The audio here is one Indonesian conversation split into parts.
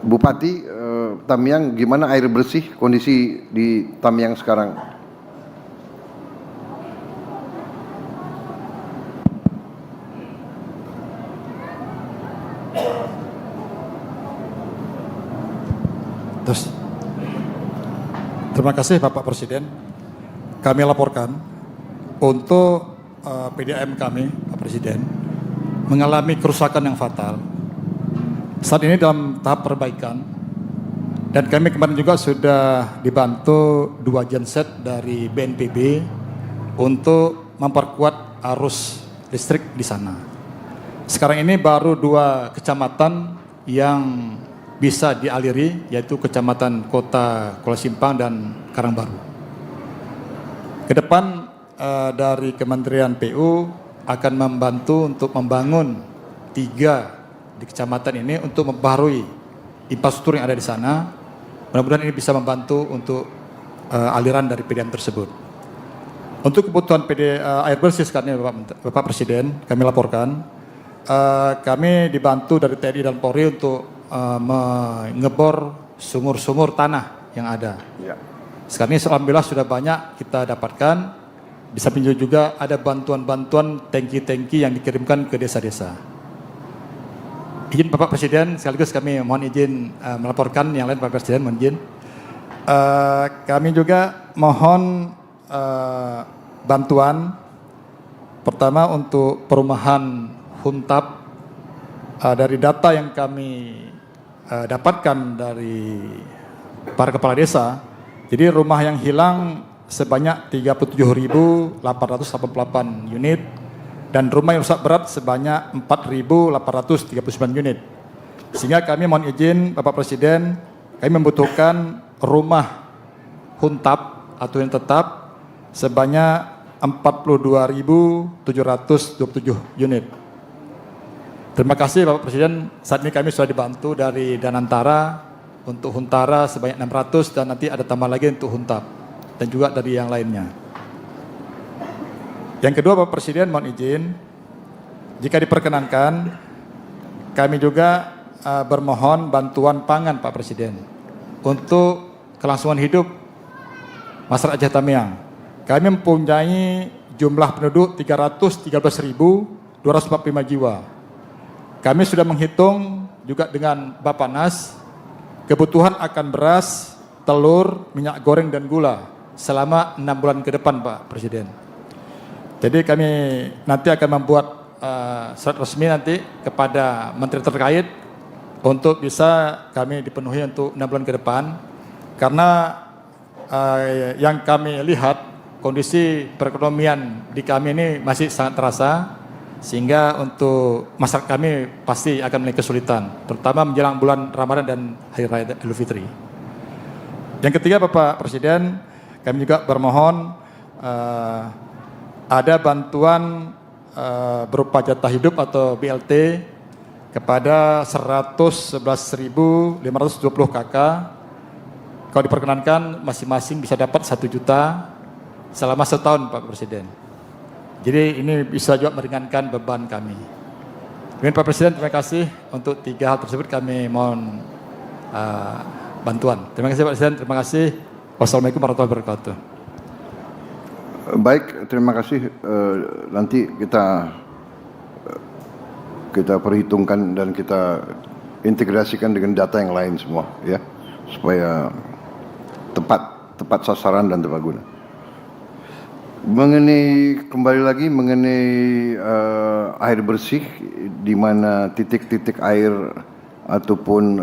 Bupati Tamiang, gimana air bersih kondisi di Tamiang sekarang? Terima kasih Bapak Presiden. Kami laporkan untuk PDAM kami, Pak Presiden, mengalami kerusakan yang fatal. Saat ini dalam tahap perbaikan, dan kami kemarin juga sudah dibantu 2 genset dari BNPB untuk memperkuat arus listrik di sana. Sekarang ini baru 2 kecamatan yang bisa dialiri, yaitu Kecamatan Kota Kuala Simpang dan Karangbaru. Ke depan dari Kementerian PU akan membantu untuk membangun 3 di kecamatan ini untuk memperbarui infrastruktur yang ada di sana. Mudah-mudahan ini bisa membantu untuk aliran dari PDAM tersebut. Untuk kebutuhan air bersih sekarang ini Bapak Presiden, kami laporkan kami dibantu dari TNI dan Polri untuk mengebor sumur-sumur tanah yang ada. Ya. Sekarang ini alhamdulillah sudah banyak kita dapatkan. Bisa pinjau juga ada bantuan-bantuan tangki-tangki yang dikirimkan ke desa-desa. Izin Bapak Presiden, sekaligus kami mohon izin melaporkan yang lain Bapak Presiden, mohon izin. Kami juga mohon bantuan pertama untuk perumahan Huntap. Dari data yang kami dapatkan dari para kepala desa, jadi rumah yang hilang sebanyak 37.888 unit dan rumah yang rusak berat sebanyak 4.839 unit. Sehingga kami mohon izin Bapak Presiden, kami membutuhkan rumah Huntap atau yang tetap sebanyak 42.727 unit. Terima kasih Bapak Presiden, saat ini kami sudah dibantu dari Danantara untuk Huntara sebanyak 600 dan nanti ada tambah lagi untuk Huntap dan juga dari yang lainnya. Yang kedua Bapak Presiden mohon izin, jika diperkenankan kami juga bermohon bantuan pangan Pak Presiden untuk kelangsungan hidup masyarakat Aceh Tamiang. Kami mempunyai jumlah penduduk 313.245 jiwa. Kami sudah menghitung juga dengan Bappenas kebutuhan akan beras, telur, minyak goreng dan gula selama 6 bulan ke depan Pak Presiden. Jadi kami nanti akan membuat surat resmi nanti kepada menteri terkait untuk bisa kami dipenuhi untuk 6 bulan ke depan, karena yang kami lihat kondisi perekonomian di kami ini masih sangat terasa, sehingga untuk masyarakat kami pasti akan memiliki kesulitan, terutama menjelang bulan Ramadan dan Hari Raya Idul Fitri. Yang ketiga Bapak Presiden, kami juga bermohon ada bantuan berupa jatah hidup atau BLT kepada 111.520 KK. Kalau diperkenankan masing-masing bisa dapat 1 juta selama setahun Pak Presiden. Jadi ini bisa juga meringankan beban kami. Dengan Pak Presiden, terima kasih untuk 3 hal tersebut kami mohon bantuan. Terima kasih Pak Presiden, terima kasih. Wassalamualaikum warahmatullahi wabarakatuh. Baik, terima kasih. Nanti kita perhitungkan dan kita integrasikan dengan data yang lain semua, ya, supaya tepat sasaran dan tepat guna. Kembali lagi mengenai air bersih, di mana titik-titik air ataupun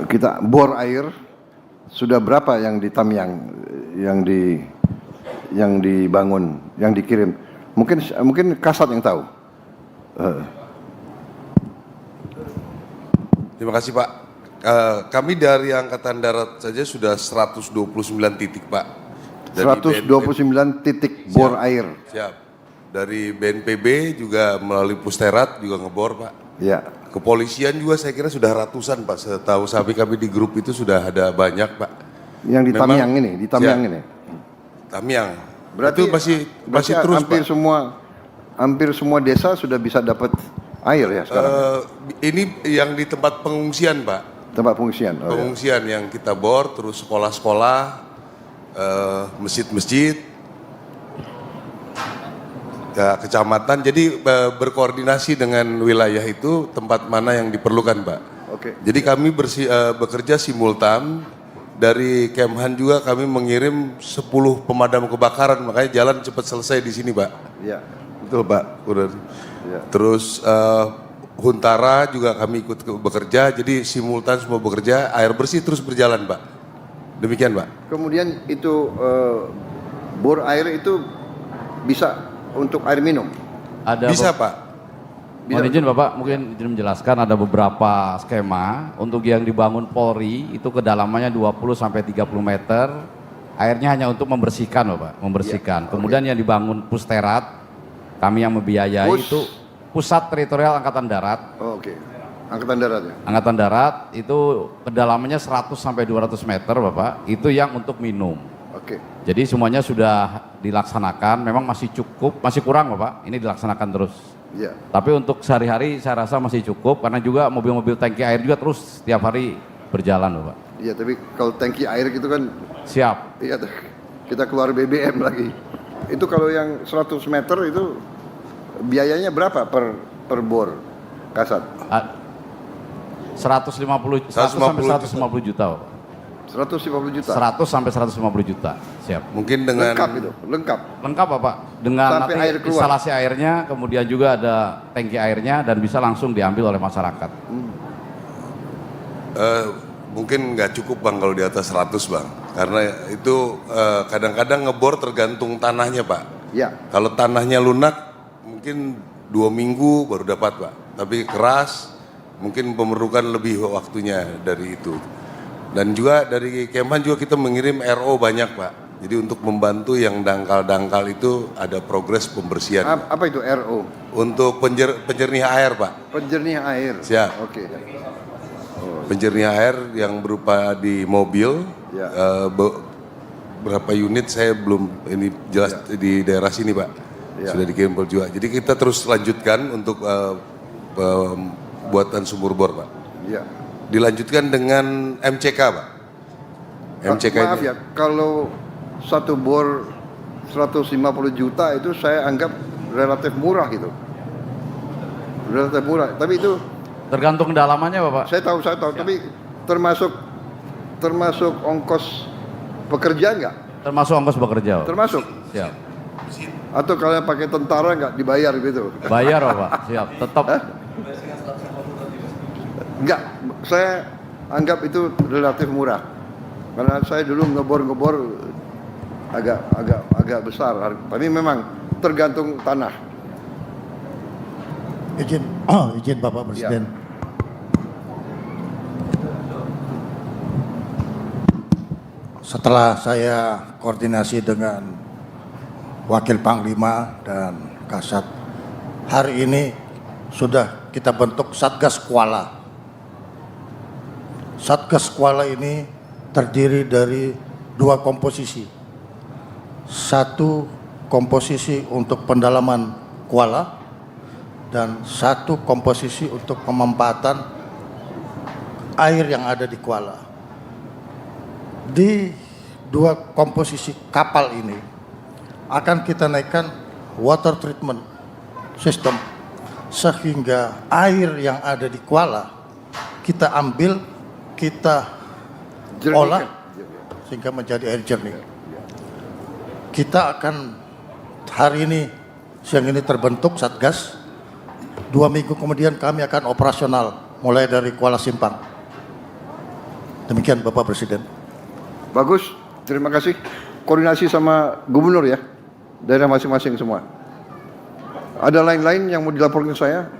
kita bor air, sudah berapa yang di Tamiang yang dibangun, yang dikirim? Mungkin Kasat yang tahu. Terima kasih Pak. Kami dari Angkatan Darat saja sudah 129 titik Pak. 129 titik bor air. Siap. Dari BNPB juga melalui Pusterat juga ngebor Pak. Ya. Kepolisian juga saya kira sudah ratusan Pak. Setahu kami di grup itu sudah ada banyak Pak. Yang di Tamiang ini, di Tamiang ini. Tamiang. Berarti itu masih terus, Pak. Hampir semua desa sudah bisa dapat air ya sekarang. Ini yang di tempat pengungsian, Pak. Tempat pengungsian. Oh, ya. Pengungsian yang kita bor, terus sekolah-sekolah, masjid-masjid, ya, kecamatan. Jadi berkoordinasi dengan wilayah itu tempat mana yang diperlukan, Pak. Oke. Jadi kami bekerja simultan. Dari Kemhan juga kami mengirim 10 pemadam kebakaran, makanya jalan cepat selesai di sini, Pak. Iya. Betul, Pak. Udah. Ya. Terus Huntara juga kami ikut bekerja, jadi simultan semua bekerja, air bersih terus berjalan, Pak. Demikian, Pak. Kemudian itu bor air itu bisa untuk air minum. Bisa, Pak. Mohon izin Bapak, mungkin izin menjelaskan ada beberapa skema untuk yang dibangun Polri itu kedalamannya 20 sampai 30 meter. Airnya hanya untuk membersihkan, Bapak, membersihkan. Kemudian yang dibangun Pusterat, kami yang membiayai itu Pusat Teritorial Angkatan Darat. Oh, oke. Angkatan Darat ya. Angkatan Darat itu kedalamannya 100 sampai 200 meter, Bapak. Itu yang untuk minum. Oke. Jadi semuanya sudah dilaksanakan, memang masih cukup, masih kurang, Bapak. Ini dilaksanakan terus. Iya. Tapi untuk sehari-hari saya rasa masih cukup karena juga mobil-mobil tangki air juga terus setiap hari berjalan, Bapak. Iya, tapi kalau tangki air gitu kan Siap. iya kita keluar BBM lagi. Itu kalau yang 100 meter itu biayanya berapa per bor Kasat? 100 sampai 150 juta, Bapak. 150 juta. 100 sampai 150 juta. Siap. Mungkin dengan Lengkap itu, lengkap. Lengkap, Bapak. Dengan Sampai nanti air keluar. instalasi airnya, kemudian juga ada tangki airnya dan bisa langsung diambil oleh masyarakat. mungkin nggak cukup, Bang, kalau di atas 100, Bang. Karena itu kadang-kadang ngebor tergantung tanahnya, Pak. Ya. Kalau tanahnya lunak mungkin 2 minggu baru dapat, Pak. Tapi keras mungkin memerlukan lebih waktunya dari itu. Dan juga dari Kemhan juga kita mengirim RO banyak, Pak. Jadi untuk membantu yang dangkal-dangkal itu ada progres pembersihan. Apa itu RO? Untuk penjernih air, Pak. Penjernih air. Siap. Oke. Penjernih air yang berupa di mobil, Ya. berapa unit saya belum ini jelas di daerah sini, Pak. Ya. Sudah dikirim juga. Jadi kita terus lanjutkan untuk buatan sumur bor, Pak. Ya. Dilanjutkan dengan MCK, Pak. MCK Maaf ini. ya, kalau satu bor 150 juta itu saya anggap relatif murah gitu. Relatif murah, tapi itu Tergantung kedalamannya, Bapak. saya tahu, tapi termasuk ongkos pekerja nggak? Termasuk ongkos bekerja, Bapak. Termasuk? Siap. Atau kalian pakai tentara nggak dibayar gitu? Bayar, Bapak. Siap. Tetap. Enggak, saya anggap itu relatif murah. Karena saya dulu ngebor agak besar, tapi memang tergantung tanah. Izin Bapak Presiden. Ya. Setelah saya koordinasi dengan Wakil Panglima dan Kasat, hari ini sudah kita bentuk Satgas Kuala. Satgas Kuala ini terdiri dari 2 komposisi. Satu komposisi untuk pendalaman kuala dan satu komposisi untuk pemanfaatan air yang ada di kuala. Di 2 komposisi kapal ini akan kita naikkan water treatment system sehingga air yang ada di kuala kita ambil, kita olah sehingga menjadi air jernih. Kita akan hari ini, siang ini terbentuk Satgas. 2 minggu kemudian kami akan operasional mulai dari Kuala Simpang. Demikian Bapak Presiden. Bagus, terima kasih. Koordinasi sama gubernur ya, daerah masing-masing semua. Ada lain-lain yang mau dilaporkan saya?